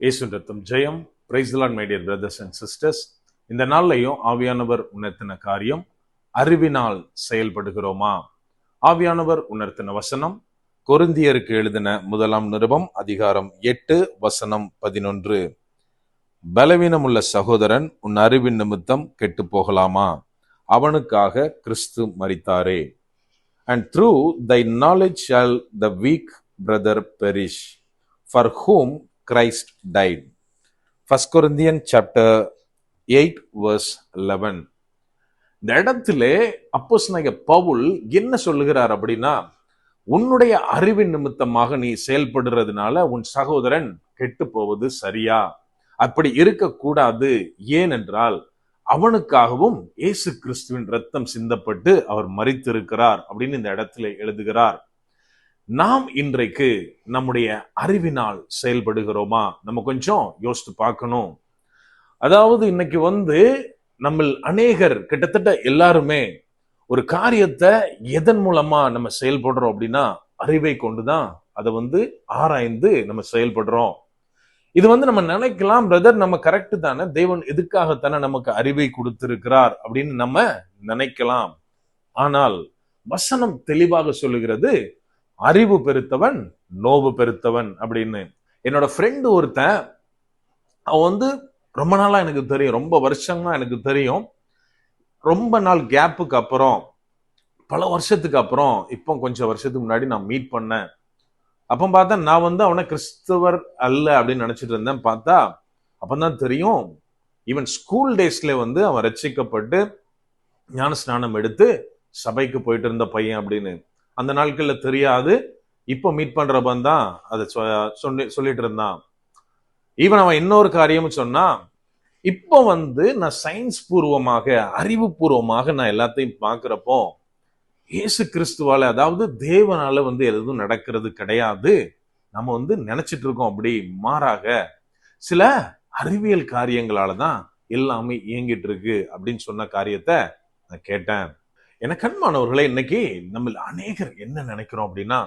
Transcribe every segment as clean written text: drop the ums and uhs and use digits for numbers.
இயேசுவின் ரத்தம் ஜெயம். Praise the Lord my dear brothers and sisters. இந்த நாள்லையும் ஆவியானவர் உணர்த்தின காரியம், அறிவினால் செயல்படுகிறோமா? ஆவியானவர் உணர்த்தின வசனம் கொரிந்தியருக்கு எழுதின முதலாம் நிருபம் அதிகாரம் 8 வசனம் 11. பலவீனமுள்ள சகோதரன் உன் அறிவின் நிமித்தம் கெட்டு போகலாமா? அவனுக்காக கிறிஸ்து மரித்தாரே. And through thy knowledge shall the weak brother perish, for whom Christ died. 1 Corinthians chapter 8 verse 11. இந்த இடத்திலே அப்போஸ்தலனாகிய பவுல் என்ன சொல்லுகிறார் அப்படின்னா, உன்னுடைய அறிவின் நிமித்தமாக நீ செயல்படுறதுனால உன் சகோதரன் கெட்டு போவது சரியா? அப்படி இருக்கக்கூடாது. ஏனென்றால் அவனுக்காகவும் இயேசு கிறிஸ்துவின் ரத்தம் சிந்தப்பட்டு அவர் மரித்திருக்கிறார் அப்படின்னு இந்த இடத்துல எழுதுகிறார். நாம் இன்றைக்கு நம்முடைய அறிவினால் செயல்படுகிறோமா? நம்ம கொஞ்சம் யோசித்து பார்க்கணும். அதாவது இன்னைக்கு நம்ம அநேகர், கிட்டத்தட்ட எல்லாருமே ஒரு காரியத்தை எதன் மூலமா நம்ம செயல்படுறோம் அப்படின்னா, அறிவை கொண்டுதான் அதை ஆராய்ந்து நம்ம செயல்படுறோம். இது நம்ம நினைக்கலாம், பிரதர் நம்ம கரெக்ட் தானே, தேவன் எதுக்காகத்தானே நமக்கு அறிவை கொடுத்திருக்கிறார் அப்படின்னு நம்ம நினைக்கலாம். ஆனால் வசனம் தெளிவாக சொல்லுகிறது, அறிவு பெருத்தவன் நோவு பெருத்தவன் அப்படின்னு. என்னோட ஃப்ரெண்டு ஒருத்தன், அவன் ரொம்ப நாளா எனக்கு தெரியும், ரொம்ப வருஷமா எனக்கு தெரியும். ரொம்ப நாள் கேப்புக்கு அப்புறம், பல வருஷத்துக்கு அப்புறம், இப்போ கொஞ்சம் வருஷத்துக்கு முன்னாடி நான் மீட் பண்ணேன். அப்போ பார்த்தா நான் அவனை கிறிஸ்தவர் அல்ல அப்படின்னு நினைச்சிட்டு இருந்தேன். பார்த்தா அப்பதான் தெரியும், ஈவன் ஸ்கூல் டேஸ்ல அவன் ரட்சிக்கப்பட்டு ஞான ஸ்நானம் எடுத்து சபைக்கு போயிட்டு இருந்த பையன் அப்படின்னு. அந்த நாட்கள்ல தெரியாது. இப்போ மீட் பண்றப்பன் தான் அதை சொல்லிட்டு இருந்தான். ஈவன் அவன் இன்னொரு காரியமும் சொன்னா, இப்போ நான் சயின்ஸ் பூர்வமாக, அறிவு பூர்வமாக நான் எல்லாத்தையும் பார்க்கிறப்போ, இயேசு கிறிஸ்துவால, அதாவது தேவனால எதுவும் நடக்கிறது கிடையாது. நம்ம நினைச்சிட்டு இருக்கோம். அப்படி மாறாக சில அறிவியல் காரியங்களாலதான் எல்லாமே இயங்கிட்டு இருக்கு அப்படின்னு சொன்ன காரியத்தை நான் கேட்டேன். எனக்கு அன்பானவர்களே, இன்னைக்கு நம்ம அநேகர் என்ன நினைக்கிறோம் அப்படின்னா,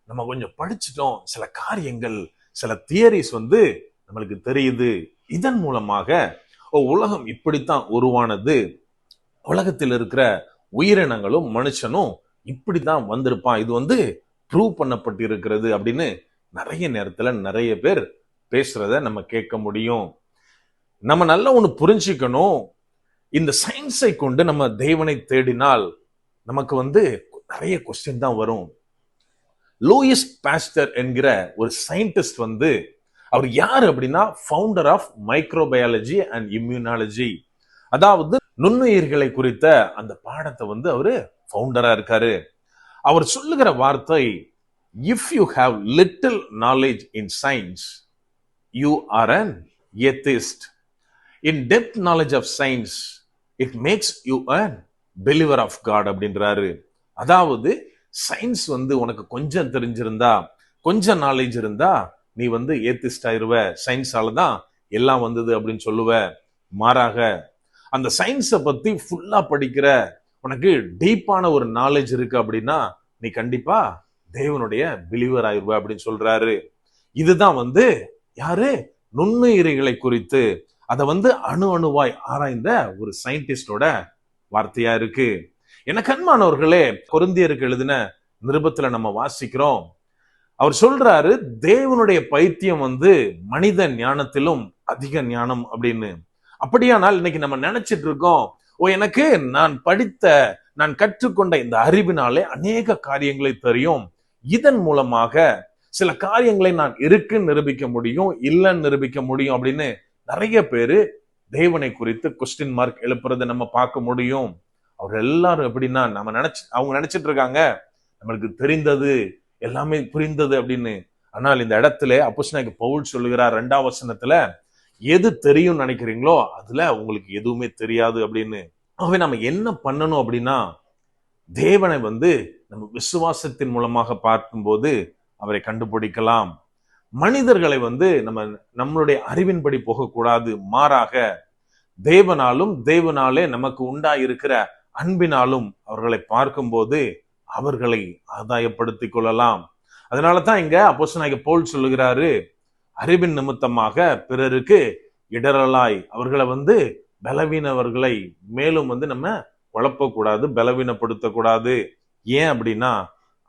நம்ம கொஞ்சம் படிச்சுட்டோம், சில காரியங்கள், சில தியரிஸ் நம்மளுக்கு தெரியுது. இதன் மூலமாக உலகம் இப்படித்தான் உருவானது, உலகத்தில் இருக்கிற உயிரினங்களும் மனுஷனும் இப்படிதான் வந்திருப்பான், இது ப்ரூவ் பண்ணப்பட்டு இருக்கிறது அப்படின்னு நிறைய நேரத்துல நிறைய பேர் பேசுறத நம்ம கேட்க முடியும். நம்ம நல்லா ஒண்ணு புரிஞ்சுக்கணும், இந்த சயின்ஸை கொண்டு நம்ம தேவனை தேடினால் நமக்கு நிறைய கொஸ்டின் தான் வரும். லூயிஸ் பாஸ்டர் என்கிற ஒரு சயின்டிஸ்ட் அவர் யார் அப்படின்னா, founder of microbiology and immunology, அதாவது நுண்ணுயிர்களை குறித்த அந்த பாடத்தை அவரு ஃபவுண்டரா இருக்காரு. அவர் சொல்லுகிற வார்த்தை, if you have little knowledge in science you are an atheist. In depth knowledge of science it makes you an believer of God அப்படின்றாரு. அதாவது சயின்ஸ் உனக்கு கொஞ்சம் தெரிஞ்சிருந்தா, கொஞ்சம் நாலேஜ் இருந்தா, நீ ஏத்திஸ்ட் ஆயிருவ, சயின்ஸால தான் எல்லாம் வந்தது அப்படின்னு சொல்லுவ. மாறாக அந்த சயின்ஸை பத்தி ஃபுல்லா படிக்கிற, உனக்கு டீப்பான ஒரு நாலேஜ் இருக்கு அப்படின்னா, நீ கண்டிப்பா தேவனுடைய பிலீவர் ஆயிருவ அப்படின்னு சொல்றாரு. இதுதான் யாரு, நுண்ணுயிரிகளை குறித்து அதை அணு அணுவாய் ஆராய்ந்த ஒரு சயின்டிஸ்டோட வார்த்தையா இருக்கு. எனக்கு அன்பானவர்களே, கொரிந்தியருக்கு எழுதின நிருபத்துல நம்ம வாசிக்கிறோம், அவர் சொல்றாரு, தேவனுடைய பைத்தியம் மனித ஞானத்திலும் அதிக ஞானம் அப்படின்னு. அப்படியானால் இன்னைக்கு நம்ம நினைச்சிட்டு இருக்கோம், எனக்கு நான் படித்த, நான் கற்றுக்கொண்ட இந்த அறிவினாலே அநேக காரியங்களை தெரியும், இதன் மூலமாக சில காரியங்களை நான் இருக்குன்னு நிரூபிக்க முடியும், இல்லைன்னு நிரூபிக்க முடியும் அப்படின்னு நிறைய பேரு தேவனை குறித்து கொஸ்டின் மார்க் எழுப்புறதை நம்ம பார்க்க முடியும். அவர் எல்லாரும் எப்படின்னா, அவங்க நினைச்சிட்டு இருக்காங்க நம்மளுக்கு தெரிந்தது, எல்லாமே புரிந்தது அப்படின்னு. ஆனால் இந்த இடத்துல அப்போஸ்தலனாகிய பவுல் சொல்லுகிறார் 2ஆம் வசனத்துல, எது தெரியும் நினைக்கிறீங்களோ அதுல உங்களுக்கு எதுவுமே தெரியாது அப்படின்னு. ஆகவே நம்ம என்ன பண்ணணும் அப்படின்னா, தேவனை நம்ம விசுவாசத்தின் மூலமாக பார்க்கும்போது அவரை கண்டுபிடிக்கலாம். மனிதர்களை நம்மளுடைய அறிவின்படி போகக்கூடாது, மாறாக தேவனாலும் தேவனாலே நமக்கு உண்டாயிருக்கிற அன்பினாலும் அவர்களை பார்க்கும்போது அவர்களை ஆதாயப்படுத்திக் கொள்ளலாம். அதனாலதான் இங்க அப்போஸ்தலனாகிய பவுல் சொல்லுகிறாரு, அறிவின் நிமித்தமாக பிறருக்கு இடரலாய் அவர்களை பலவீனவர்களை மேலும் நம்ம குழப்பக்கூடாது, பலவீனப்படுத்தக்கூடாது. ஏன் அப்படின்னா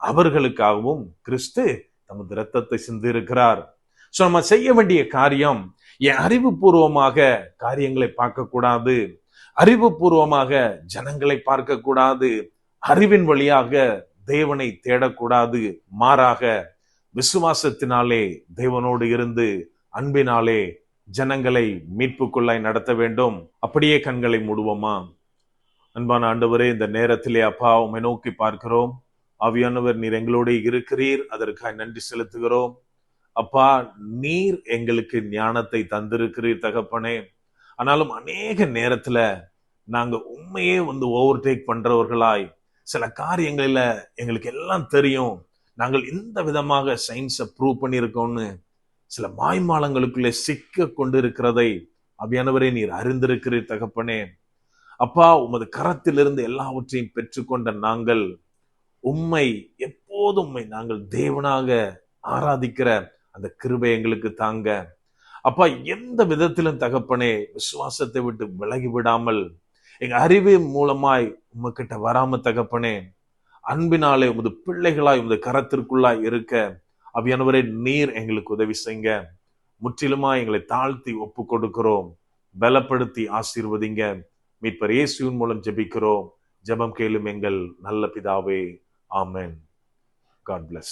அவர்களுக்காகவும் கிறிஸ்து தமது இரத்தத்தை சிந்தி இருக்கிறார். சோ நம்ம செய்ய வேண்டிய காரியம், என் அறிவுபூர்வமாக காரியங்களை பார்க்க கூடாது, அறிவுபூர்வமாக ஜனங்களை பார்க்க கூடாது, அறிவின் வழியாக தேவனை தேடக்கூடாது. மாறாக விசுவாசத்தினாலே தேவனோடு இருந்து அன்பினாலே ஜனங்களை மீட்புக்குள்ளாய் நடத்த வேண்டும். அப்படியே கண்களை மூடுவோமா? அன்பான ஆண்டவரே, இந்த நேரத்திலே அப்பா உம்மை நோக்கி பார்க்கிறோம். ஆவியானவர், நீர் எங்களோடு இருக்கிறீர், அதற்காக நன்றி செலுத்துகிறோம். அப்பா, நீர் எங்களுக்கு ஞானத்தை தந்திருக்கிறீர் தகப்பனே. ஆனாலும் அநேக நேரத்துல நாங்க உண்மையே ஓவர்டேக் பண்றவர்களாய், சில காரியங்கள்ல எங்களுக்கு எல்லாம் தெரியும், நாங்கள் இந்த விதமாக சயின்ஸை ப்ரூவ் பண்ணியிருக்கோம்னு சில மாய்மாலங்களுக்குள்ளே சிக்க கொண்டு இருக்கிறதை ஆவியானவரே நீர் அறிந்திருக்கிறீர் தகப்பனே. அப்பா, உமது கரத்திலிருந்து எல்லாவற்றையும் பெற்றுக்கொண்ட நாங்கள் எப்போதும் உம்மை நாங்கள் தேவனாக ஆராதிக்கிற அந்த கிருபை எங்களுக்கு தாங்க. அப்பா, எந்த விதத்திலும் தகப்பனே விசுவாசத்தை விட்டு விலகி விடாமல், எங்க அறிவு மூலமாய் உமக்கிட்ட வராம தகப்பனே, அன்பினாலே உமது பிள்ளைகளாய் உமது கரத்திற்குள்ளாய் இருக்க ஆவியானவரே நீர் எங்களுக்கு உதவி செய்யுங்க. முற்றிலுமா எங்களை தாழ்த்தி ஒப்பு கொடுக்கிறோம். பலப்படுத்தி ஆசீர்வதிங்க. மீட்பர் இயேசுவின் மூலம் ஜெபிக்கிறோம். ஜெபம் கேளும் எங்கள் நல்ல பிதாவே. ஆமென். God bless.